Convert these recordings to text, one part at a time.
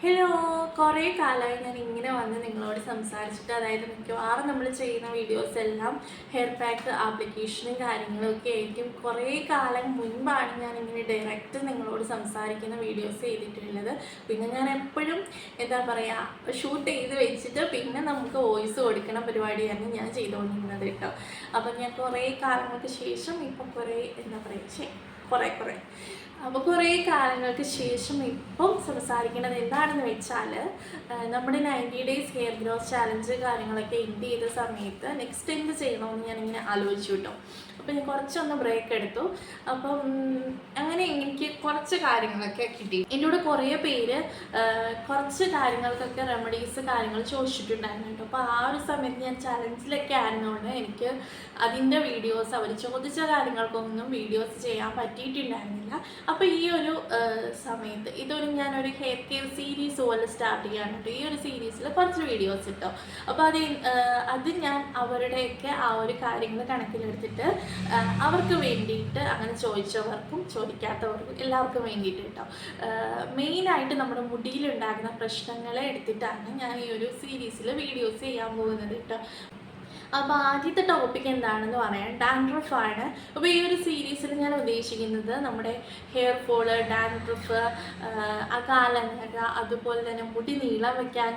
Hello, കുറേ കാലമായി ഞാൻ ഇങ്ങനെ വന്ന് നിങ്ങളോട് സംസാരിച്ചിട്ട്. അതായത് മിക്കവാറും നമ്മൾ ചെയ്യുന്ന വീഡിയോസ് എല്ലാം ഹെയർ പാക്ക് ആപ്ലിക്കേഷനും കാര്യങ്ങളും ഒക്കെ ആയിരിക്കും. കുറേ കാലം മുൻപാണ് ഞാൻ ഇങ്ങനെ ഡയറക്റ്റ് നിങ്ങളോട് സംസാരിക്കുന്ന വീഡിയോസ് ചെയ്തിട്ടുള്ളത്. പിന്നെ ഞാൻ എപ്പോഴും എന്താ പറയുക, ഷൂട്ട് ചെയ്ത് വെച്ചിട്ട് പിന്നെ നമുക്ക് വോയിസ് കൊടുക്കുന്ന പരിപാടിയാണ് ഞാൻ ചെയ്തുകൊണ്ടിരുന്നത് കേട്ടോ. അപ്പം ഞാൻ കുറേ കാലങ്ങൾക്ക് ശേഷം ഇപ്പം എന്താ പറയുക കുറേ അപ്പോൾ കുറേ കാലങ്ങൾക്ക് ശേഷം ഇപ്പം സംസാരിക്കുന്നത് എന്താണെന്ന് വെച്ചാൽ, നമ്മുടെ 90 ഡേയ്സ് ഹെയർ ഗ്രോത്ത് ചാലഞ്ച് കാര്യങ്ങളൊക്കെ എൻഡ് ചെയ്ത സമയത്ത് നെക്സ്റ്റ് എന്ത് ചെയ്യണമെന്ന് ഞാനിങ്ങനെ ആലോചിച്ചു കേട്ടോ. അപ്പോൾ ഞാൻ കുറച്ചൊന്ന് ബ്രേക്ക് എടുത്തു. അപ്പം അങ്ങനെ എനിക്ക് കുറച്ച് കാര്യങ്ങളൊക്കെ കിട്ടി. എന്നോട് കുറേ പേര് കുറച്ച് കാര്യങ്ങൾക്കൊക്കെ റെമഡീസ് കാര്യങ്ങൾ ചോദിച്ചിട്ടുണ്ടായിരുന്നു കേട്ടോ. അപ്പോൾ ആ ഒരു സമയത്ത് ഞാൻ ചലഞ്ചിലൊക്കെ ആയിരുന്നുകൊണ്ട് എനിക്ക് അതിൻ്റെ വീഡിയോസ്, അവർ ചോദിച്ച കാര്യങ്ങൾക്കൊന്നും വീഡിയോസ് ചെയ്യാൻ പറ്റിയിട്ടുണ്ടായിരുന്നില്ല. അപ്പോൾ ഈ ഒരു സമയത്ത് ഞാനൊരു ഹെയർ കെയർ സീരീസ് പോലെ സ്റ്റാർട്ട് ചെയ്യാണ് കേട്ടോ. ഈ ഒരു സീരീസിൽ കുറച്ച് വീഡിയോസ് ഇട്ടോ. അപ്പോൾ അത് ഞാൻ അവരുടെയൊക്കെ ആ ഒരു കാര്യങ്ങൾ കണക്കിലെടുത്തിട്ട് അവർക്ക് വേണ്ടിയിട്ട്, അങ്ങനെ ചോദിച്ചവർക്കും ചോദിക്കാത്തവർക്കും എല്ലാവർക്കും വേണ്ടിയിട്ട് കേട്ടോ, മെയിനായിട്ട് നമ്മുടെ മുടിയിലുണ്ടാകുന്ന പ്രശ്നങ്ങളെ എടുത്തിട്ടാണ് ഞാൻ ഈ ഒരു സീരീസിൽ വീഡിയോസ് ചെയ്യാൻ പോകുന്നത് കേട്ടോ. അപ്പോൾ ആദ്യത്തെ ടോപ്പിക് എന്താണെന്ന് പറയാം, ഡാൻഡ്രഫാണ്. അപ്പോൾ ഈ ഒരു സീരീസിൽ ഞാൻ ഉദ്ദേശിക്കുന്നത് നമ്മുടെ ഹെയർ ഫോള്, ഡാൻഡ്രഫ്, അകാലനര, അതുപോലെ തന്നെ മുടി നീളം വയ്ക്കാൻ,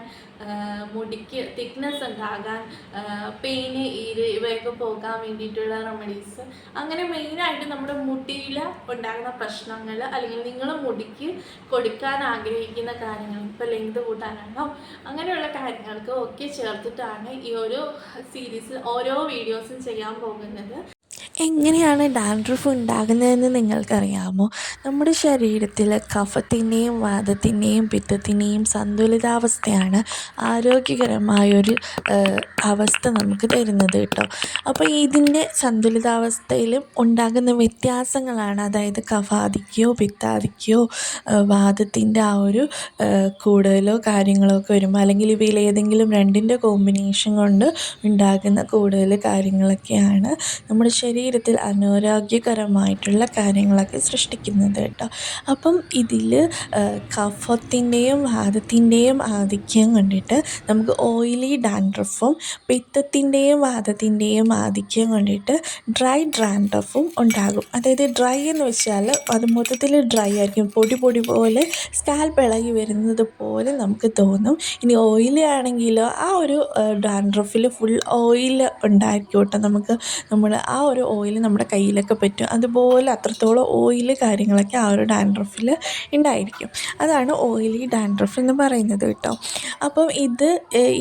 മുടിക്ക് തിക്നെസ് ഉണ്ടാകാൻ, പെയിന്, ഇവയൊക്കെ പോകാൻ വേണ്ടിയിട്ടുള്ള റെമഡീസ്. അങ്ങനെ മെയിനായിട്ട് നമ്മുടെ മുടിയിൽ ഉണ്ടാകുന്ന പ്രശ്നങ്ങൾ, അല്ലെങ്കിൽ നിങ്ങൾ മുടിക്ക് കൊടുക്കാൻ ആഗ്രഹിക്കുന്ന കാര്യങ്ങൾ, ഇപ്പോൾ ലെങ്ത് കൂട്ടാനാണോ അങ്ങനെയുള്ള കാര്യങ്ങൾക്ക് ഒക്കെ ചേർത്തിട്ടാണ് ഈ ഒരു സീരീസ് ഓരോ വീഡിയോസും ചെയ്യാൻ പോകുന്നത്. എങ്ങനെയാണ് ഡാൻഡ്രഫ് ഉണ്ടാകുന്നതെന്ന് നിങ്ങൾക്കറിയാമോ? നമ്മുടെ ശരീരത്തിൽ കഫത്തിൻ്റെയും വാതത്തിൻ്റെയും പിത്തത്തിൻ്റെയും സന്തുലിതാവസ്ഥയാണ് ആരോഗ്യകരമായൊരു അവസ്ഥ നമുക്ക് തരുന്നത് കേട്ടോ. അപ്പോൾ ഇതിൻ്റെ സന്തുലിതാവസ്ഥയിലും ഉണ്ടാകുന്ന വ്യത്യാസങ്ങളാണ്, അതായത് കഫാധിക്യോ പിത്താധിക്യോ വാദത്തിൻ്റെ ആ ഒരു കൂടുതലോ കാര്യങ്ങളോ ഒക്കെ വരുമ്പോൾ, അല്ലെങ്കിൽ ഇവയിൽ ഏതെങ്കിലും രണ്ടിൻ്റെ കോമ്പിനേഷൻ കൊണ്ട് ഉണ്ടാകുന്ന കൂടുതൽ കാര്യങ്ങളൊക്കെയാണ് നമ്മുടെ ശരീരത്തിൽ അനാരോഗ്യകരമായിട്ടുള്ള കാര്യങ്ങളൊക്കെ സൃഷ്ടിക്കുന്നത് കേട്ടോ. അപ്പം ഇതിൽ കഫത്തിൻ്റെയും വാതത്തിൻ്റെയും ആധിക്യം കണ്ടിട്ട് നമുക്ക് ഓയിലി ഡാൻഡ്രഫും, പിത്തത്തിൻ്റെയും വാതത്തിൻ്റെയും ആധിക്യം കൊണ്ടിട്ട് ഡ്രൈ ഡാൻഡ്രഫും ഉണ്ടാകും. അതായത് ഡ്രൈ എന്ന് വെച്ചാൽ അത് മൊത്തത്തിൽ ഡ്രൈ ആയിരിക്കും, പൊടി പോലെ സ്കാൽപ്പ് ഇളകി വരുന്നത് പോലെ നമുക്ക് തോന്നും. ഇനി ഓയിലി ആണെങ്കിലോ ആ ഒരു ഡാൻഡ്രഫിൽ ഫുൾ ഓയിൽ ഉണ്ടായിരിക്കും കേട്ടോ. നമ്മൾ ആ ഒരു ഓയിൽ നമ്മുടെ കയ്യിലൊക്കെ പറ്റും, അതുപോലെ അത്രത്തോളം ഓയിൽ കാര്യങ്ങളൊക്കെ ആ ഒരു ഡാൻഡ്രഫിൽ ഉണ്ടായിരിക്കും. അതാണ് ഓയിലി ഡാൻഡ്രഫ് എന്ന് പറയുന്നത് കേട്ടോ. അപ്പം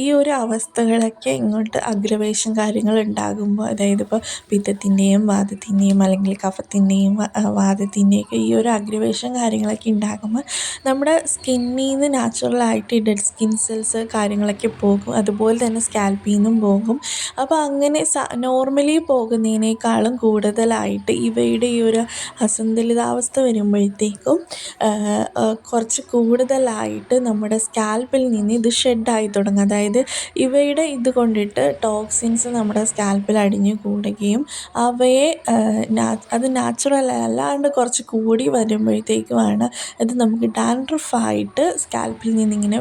ഈ ഒരു അവസ്ഥകളൊക്കെ ഇങ്ങോട്ട് അഗ്രവേഷൻ കാര്യങ്ങൾ ഉണ്ടാകുമ്പോൾ, അതായത് ഇപ്പോൾ പിത്തത്തിൻ്റെയും വാതത്തിൻ്റെയും അല്ലെങ്കിൽ കഫത്തിൻ്റെയും വാതത്തിൻ്റെയൊക്കെ ഈ ഒരു അഗ്രവേഷൻ കാര്യങ്ങളൊക്കെ ഉണ്ടാകുമ്പോൾ നമ്മുടെ സ്കിന്നിൽ നിന്ന് നാച്ചുറലായിട്ട് ഡെഡ് സ്കിൻ സെൽസ് കാര്യങ്ങളൊക്കെ പോകും, അതുപോലെ തന്നെ സ്കാൽപ്പിൽ നിന്നും പോകും. അപ്പോൾ അങ്ങനെ നോർമലി പോകുന്നതിനേക്കാളും കൂടുതലായിട്ട് ഇവയുടെ ഈ ഒരു അസന്തുലിതാവസ്ഥ വരുമ്പോഴത്തേക്കും കുറച്ച് കൂടുതലായിട്ട് നമ്മുടെ സ്കാൽപ്പിൽ നിന്ന് ഇത് ഷെഡായി തുടങ്ങും. അതായത് ഇവയുടെ ഇത് കൊണ്ടിട്ട് ടോക്സിൻസ് നമ്മുടെ സ്കാൽപ്പിൽ അടിഞ്ഞു കൂടുകയും അവയെ അത് നാച്ചുറൽ അല്ലാണ്ട് കുറച്ച് കൂടി വരുമ്പോഴത്തേക്കുമാണ് അത് നമുക്ക് ഡാൻഡ്രഫായിട്ട് സ്കാൽപ്പിൽ നിന്നിങ്ങനെ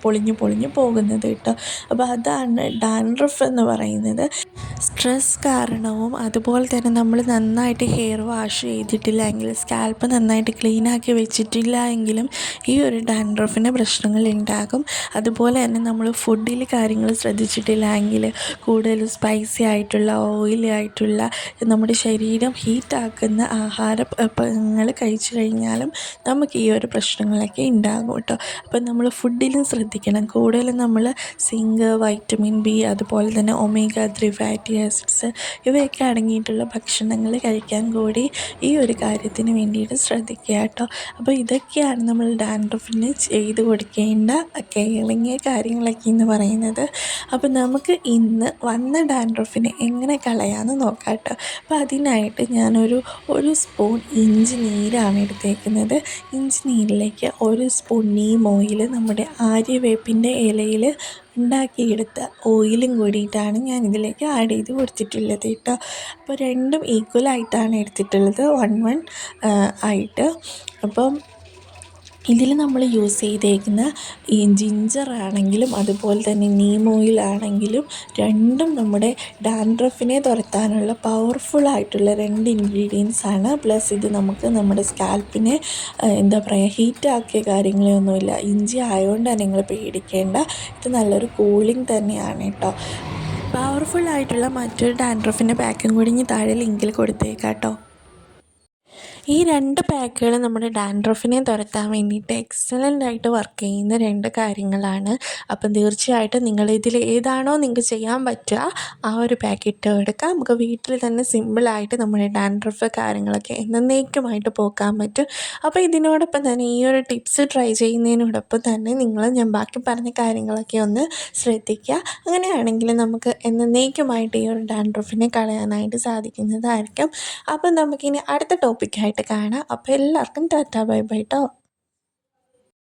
പൊളിഞ്ഞു പോകുന്നത് കേട്ടോ. അപ്പോൾ അതാണ് ഡാൻഡ്രഫ് എന്ന് പറയുന്നത്. സ്ട്രെസ് കാരണവും അതുപോലെ തന്നെ നമ്മൾ നന്നായിട്ട് ഹെയർ വാഷ് ചെയ്തിട്ടില്ല എങ്കിൽ, സ്കാൽപ്പ് നന്നായിട്ട് ക്ലീനാക്കി വെച്ചിട്ടില്ല എങ്കിലും ഈ ഒരു ഡാൻഡ്രഫിന് പ്രശ്നങ്ങൾ ഉണ്ടാകും. അതുപോലെ തന്നെ നമ്മൾ ഫുഡിൽ കാര്യങ്ങൾ ശ്രദ്ധിച്ചിട്ടില്ല എങ്കിൽ, കൂടുതൽ സ്പൈസി ആയിട്ടുള്ള ഓയിലി ആയിട്ടുള്ള നമ്മുടെ ശരീരം ഹീറ്റാക്കുന്ന ആഹാരങ്ങൾ കഴിച്ചു കഴിഞ്ഞാലും നമുക്ക് ഈ ഒരു പ്രശ്നങ്ങളൊക്കെ ഉണ്ടാകും കേട്ടോ. അപ്പം നമ്മൾ ഫുഡിലും ശ്രദ്ധിക്കണം. കൂടുതലും നമ്മൾ സിങ്ക്, വൈറ്റമിൻ ബി, അതുപോലെ തന്നെ ഒമേഗ 3 ഫാറ്റി ആസിഡ്സ് ഇവയൊക്കെ അടങ്ങിയിട്ടുള്ള ഭക്ഷണങ്ങൾ കഴിക്കാൻ കൂടി ഈ ഒരു കാര്യത്തിന് വേണ്ടിയിട്ട് ശ്രദ്ധിക്കുക കേട്ടോ. അപ്പോൾ ഇതൊക്കെയാണ് നമ്മൾ ഡാൻഡ്രഫിന് ചെയ്ത് കൊടുക്കേണ്ട കെയറിങ് കാര്യങ്ങളൊക്കെ എന്ന് പറയുന്നത്. അപ്പോൾ നമുക്ക് ഇന്ന് വന്ന ഡാൻഡ്രഫിനെ എങ്ങനെ കളയാമെന്ന് നോക്കാം കേട്ടോ. അപ്പോൾ അതിനായിട്ട് ഞാനൊരു സ്പൂൺ ഇഞ്ചി നീരാണ് എടുത്തേക്കുന്നത്. ഇഞ്ചി നീരിലേക്ക് 1 സ്പൂൺ നീം ഓയിൽ, നമ്മുടെ ആര്യവേപ്പിൻ്റെ ഇലയിൽ ഉണ്ടാക്കിയെടുത്ത ഓയിലും കൂടിയിട്ടാണ് ഞാൻ ഇതിലേക്ക് ആഡ് ചെയ്ത് കൊടുത്തിട്ടുള്ളത് കേട്ടോ. അപ്പോൾ രണ്ടും ഈക്വലായിട്ടാണ് എടുത്തിട്ടുള്ളത്, 1-1 ആയിട്ട്. അപ്പം ഇതിൽ നമ്മൾ യൂസ് ചെയ്തേക്കുന്ന ഈ ജിഞ്ചർ ആണെങ്കിലും അതുപോലെ തന്നെ നീം ഓയിലാണെങ്കിലും രണ്ടും നമ്മുടെ ഡാൻഡ്രഫിനെ തുരത്താനുള്ള പവർഫുള്ളായിട്ടുള്ള 2 ഇൻഗ്രീഡിയൻസ് ആണ്. പ്ലസ് ഇത് നമുക്ക് നമ്മുടെ സ്കാൽപ്പിനെ എന്താ പറയുക ഹീറ്റാക്കിയ കാര്യങ്ങളൊന്നുമില്ല. ഇഞ്ചി ആയതുകൊണ്ട് തന്നെ നിങ്ങൾ പേടിക്കേണ്ട. ഇത് നല്ലൊരു കൂളിംഗ് തന്നെയാണ് കേട്ടോ. പവർഫുള്ളായിട്ടുള്ള മറ്റൊരു ഡാൻഡ്രഫിൻ്റെ പാക്കും കൂടി ഇനി താഴെ ലിങ്കിൽ കൊടുത്തേക്കാം കേട്ടോ. ഈ 2 പാക്കുകൾ നമ്മുടെ ഡാൻഡ്രഫിനെ തുരത്താൻ വേണ്ടിയിട്ട് എക്സലൻ്റായിട്ട് വർക്ക് ചെയ്യുന്ന 2 കാര്യങ്ങളാണ്. അപ്പം തീർച്ചയായിട്ടും നിങ്ങളിതിൽ ഏതാണോ നിങ്ങൾക്ക് ചെയ്യാൻ പറ്റുക ആ ഒരു പാക്ക് ഇട്ട് എടുക്കാം. നമുക്ക് വീട്ടിൽ തന്നെ സിമ്പിളായിട്ട് നമ്മുടെ ഡാൻഡ്രഫ് കാര്യങ്ങളൊക്കെ എന്നേക്കുമായിട്ട് പോക്കാൻ പറ്റും. അപ്പോൾ ഇതിനോടൊപ്പം തന്നെ ഈ ഒരു ടിപ്സ് ട്രൈ ചെയ്യുന്നതിനോടൊപ്പം തന്നെ ഞാൻ ബാക്കി പറഞ്ഞ കാര്യങ്ങളൊക്കെ ഒന്ന് ശ്രദ്ധിക്കുക. അങ്ങനെയാണെങ്കിൽ നമുക്ക് എന്നേക്കുമായിട്ട് ഈ ഒരു ഡാൻഡ്രഫിനെ കളയാനായിട്ട് സാധിക്കുന്നതായിരിക്കും. അപ്പം നമുക്കിനി അടുത്ത ടോപ്പിക്കായിട്ട് കാണാം. അപ്പോൾ എല്ലാവർക്കും ടാറ്റാ ബൈ ബൈ ട്ടോ.